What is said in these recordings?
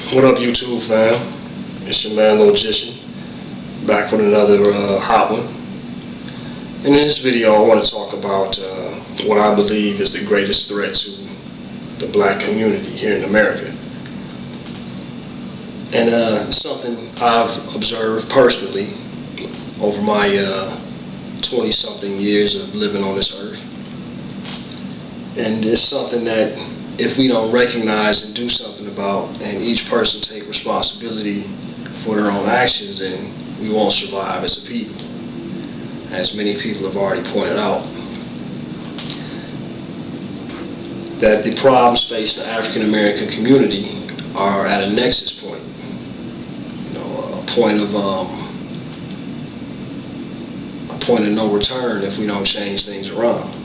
What up, YouTube fam? It's your man Logician, back with another hot one. And in this video, I want to talk about what I believe is the greatest threat to the black community here in America. And something I've observed personally over my 20-something years of living on this earth. And it's something that if we don't recognize and do something about, and each person take responsibility for their own actions, then we won't survive as a people, as many people have already pointed out. That the problems facing the African American community are at a nexus point, a point of no return if we don't change things around.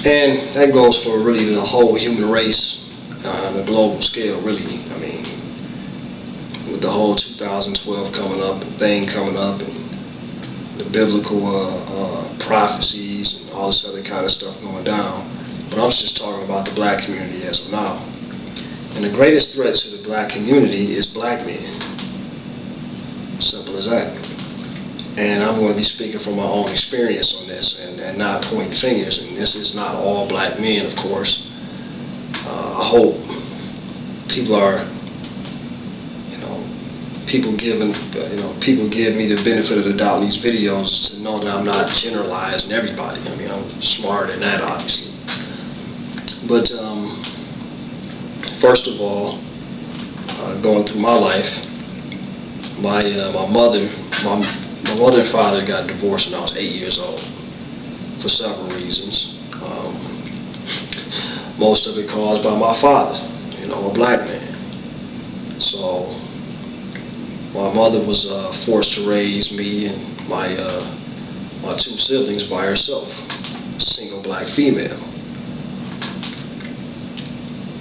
And that goes for really the whole human race on a global scale, really. I mean, with the whole 2012 coming up, and the biblical prophecies and all this other kind of stuff going down. But I'm just talking about the black community as of now. And the greatest threat to the black community is black men. Simple as that. And I'm going to be speaking from my own experience on this and not pointing fingers. And this is not all black men, of course. I hope people are, people give me the benefit of the doubt in these videos to know that I'm not generalizing everybody. I mean, I'm smarter than that, obviously. But first of all, going through my life, my mother and father got divorced when I was 8 years old for several reasons. Most of it caused by my father, a black man. So my mother was forced to raise me and my two siblings by herself, single black female.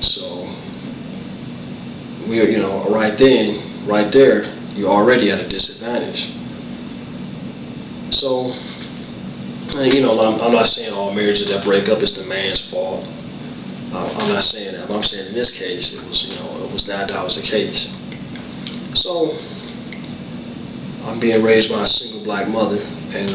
So we're, right there, you're already at a disadvantage. So, I'm not saying all marriages that break up is the man's fault. I'm not saying that. But I'm saying in this case, it was that was the case. So, I'm being raised by a single black mother, and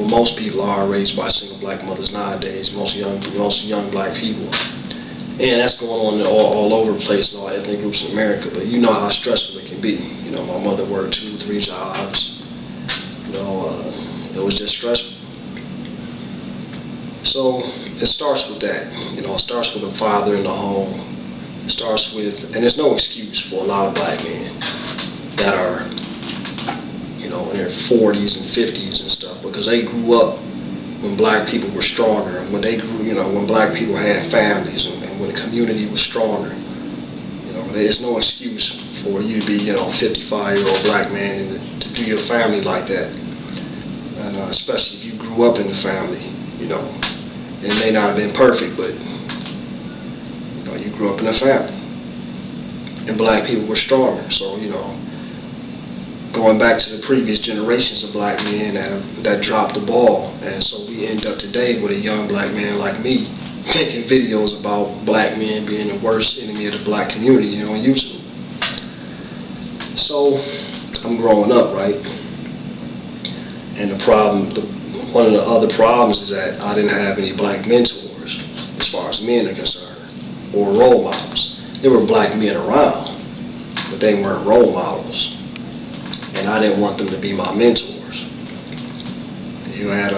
most people are raised by single black mothers nowadays. Most young black people, and that's going on all over the place in all ethnic groups in America. But you know how stressful it can be. My mother worked 2, 3 jobs. It was just stressful. So it starts with that. It starts with the father in the home. It starts with, and there's no excuse for a lot of black men that are, in their 40s and 50s and stuff, because they grew up when black people were stronger, and when they grew, when black people had families, and when the community was stronger. There's no excuse for you to be, 55-year-old black man and to do your family like that. And especially if you grew up in the family, it may not have been perfect, but you grew up in a family, and black people were stronger. So going back to the previous generations of black men that dropped the ball, and so we end up today with a young black man like me making videos about black men being the worst enemy of the black community, on YouTube. So I'm growing up, right? And one of the other problems is that I didn't have any black mentors as far as men are concerned, or role models. There were black men around, but they weren't role models, and I didn't want them to be my mentors. You had,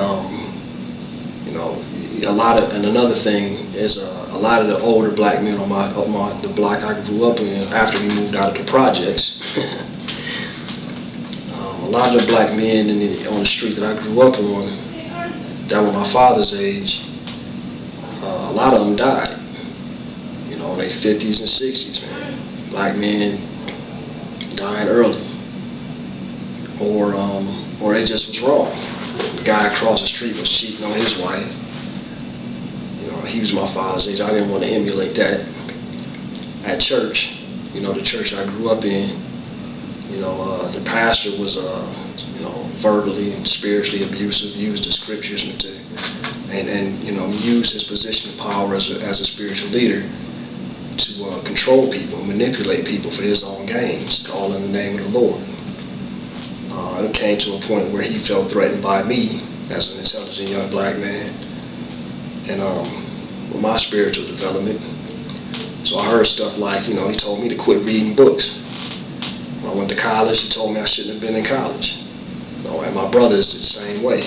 and another thing is a lot of the older black men on the block I grew up in after we moved out of the projects. A lot of the black men on the street that I grew up on, that were my father's age, a lot of them died. In their 50s and 60s, man. Black men dying early, or they just was wrong. The guy across the street was cheating on his wife. He was my father's age. I didn't want to emulate that. At church, the church I grew up in, the pastor was, verbally and spiritually abusive, used the scriptures and used his position of power as a spiritual leader control people, manipulate people for his own gains, all in the name of the Lord. It came to a point where he felt threatened by me as an intelligent young black man, and with my spiritual development. So I heard stuff like, he told me to quit reading books. When I went to college, he told me I shouldn't have been in college. And my brothers did the same way.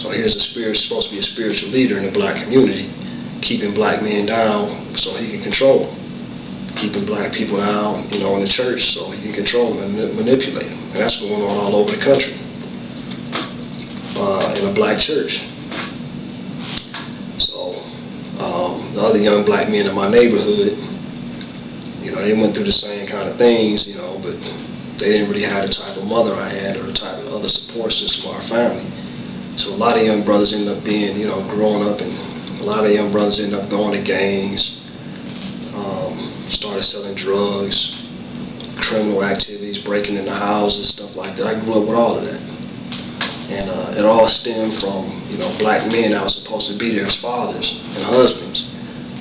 So here's supposed to be a spiritual leader in the black community, keeping black men down so he can control them. Keeping black people down, in the church so he can control them and manipulate them. And that's going on all over the country in a black church. So the other young black men in my neighborhood, they went through the same kind of things, but they didn't really have the type of mother I had or the type of other support system for our family. So a lot of young brothers end up being, growing up, and a lot of young brothers end up going to gangs, started selling drugs, criminal activities, breaking into houses, stuff like that. I grew up with all of that. And it all stemmed from, black men that were supposed to be their fathers and husbands,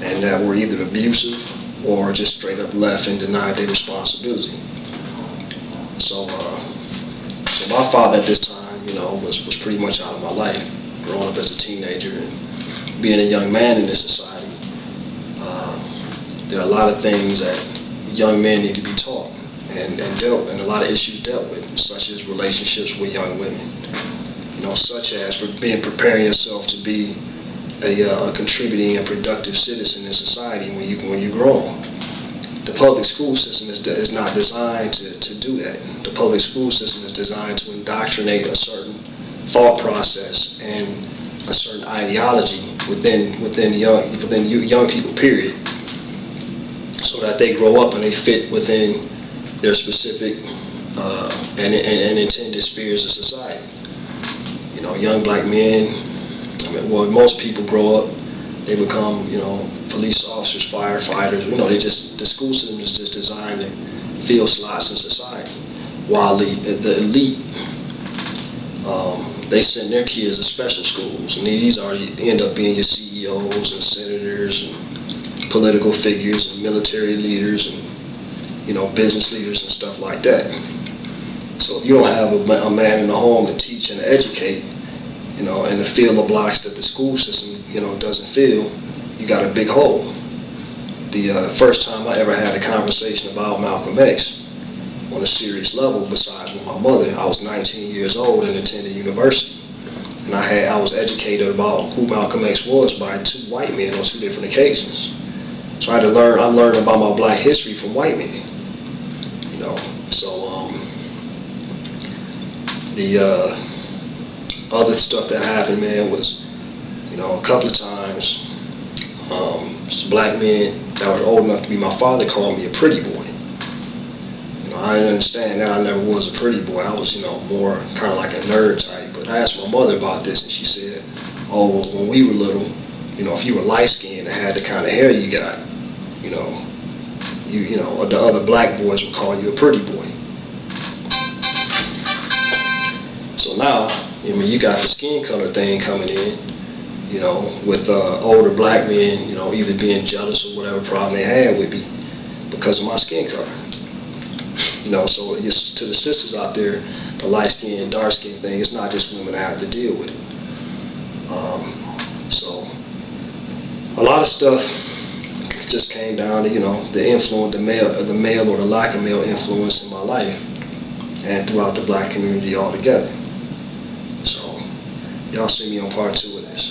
and that were either abusive or just straight up left and denied their responsibility. So my father at this time, was pretty much out of my life, growing up as a teenager and being a young man in this society. There are a lot of things that young men need to be taught and a lot of issues dealt with, such as relationships with young women. Such as preparing yourself to be a contributing and productive citizen in society when you grow up. The public school system is not designed to do that. The public school system is designed to indoctrinate a certain thought process and a certain ideology within young people, period, so that they grow up and they fit within their specific and intended spheres of society. Young black men, most people grow up, they become, police officers, firefighters. The school system is just designed to fill slots in society. While the elite, they send their kids to special schools, and these end up being your CEOs and senators and political figures and military leaders and business leaders and stuff like that. So if you don't have a man in the home to teach and to educate, and to fill the blocks that the school system, doesn't fill, you got a big hole. The first time I ever had a conversation about Malcolm X on a serious level, besides with my mother, I was 19 years old and attended university. And I was educated about who Malcolm X was by two white men on two different occasions. So I learned about my black history from white men. The other stuff that happened, man, was, a couple of times, some black men that were old enough to be my father called me a pretty boy. I didn't understand that. I never was a pretty boy. I was, more kind of like a nerd type. But I asked my mother about this, and she said, oh, well, when we were little, if you were light-skinned and had the kind of hair you got, the other black boys would call you a pretty boy. So now, you got the skin color thing coming in, with older black men, either being jealous or whatever problem they had with me because of my skin color. So it's, to the sisters out there, the light skin, dark skin thing, it's not just women that have to deal with it. So a lot of stuff just came down to, the influence, the male or the lack of male influence in my life and throughout the black community altogether. So y'all see me on part 2 of this.